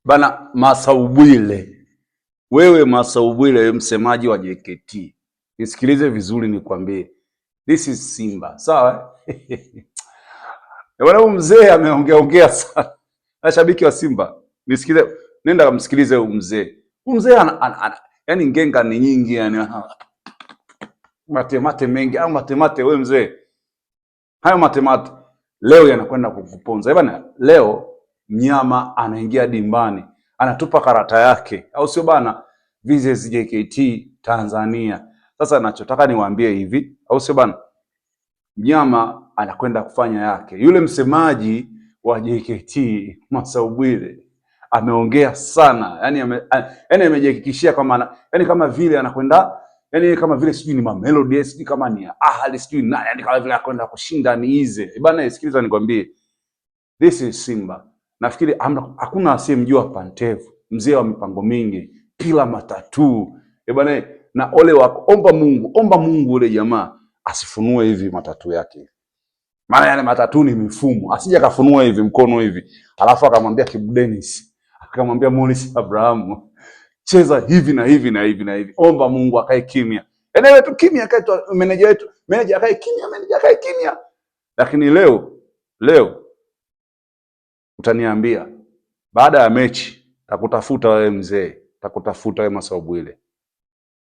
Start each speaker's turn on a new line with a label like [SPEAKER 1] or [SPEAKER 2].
[SPEAKER 1] Bana Masaubwile, wewe Masaubwile, wewe msemaji wa JKT, nisikilize vizuri nikwambie, this is Simba, sawa? Bwana mzee ameongea sana. Na shabiki wa Simba, nisikilize, nenda kumsikilize huyu mzee. Huyu mzee yani ngenga ni nyingi, yani matemate mengi au matemate. Wewe mzee, hayo matemate leo yanakwenda kukuponza bwana. Leo mnyama anaingia dimbani, anatupa karata yake, au sio bana? Visit JKT Tanzania. Sasa nachotaka niwaambie hivi, au sio bana? Mnyama anakwenda kufanya yake. Yule msemaji wa JKT Masaubwile ameongea sana, yani amejihakikishia kama yani kama vile anakwenda, yani kama vile sijui ni Mamelodi, sijui kama ni Ahali, sijui nani, yani kama vile anakwenda kushinda ni hize. Bana sikiliza nikwambie, this is Simba. Nafikiri hakuna asiyemjua Pantev, mzee wa mipango mingi, pila matatu. Bana, na ole wako, omba Mungu ule jamaa asifunue hivi matatu yake. Maana yale matatu ni mifumo. Asije kafunua hivi mkono hivi, alafu akamwambia Kibu Denis, akamwambia Morris Abraham, cheza hivi na hivi na hivi na hivi. Omba Mungu akae kimya. Enyewe tu kimya, akae tu meneja wetu, meneja akae kimya. Lakini leo utaniambia baada ya mechi takutafuta wewe mzee, takutafuta wewe Masaubwile.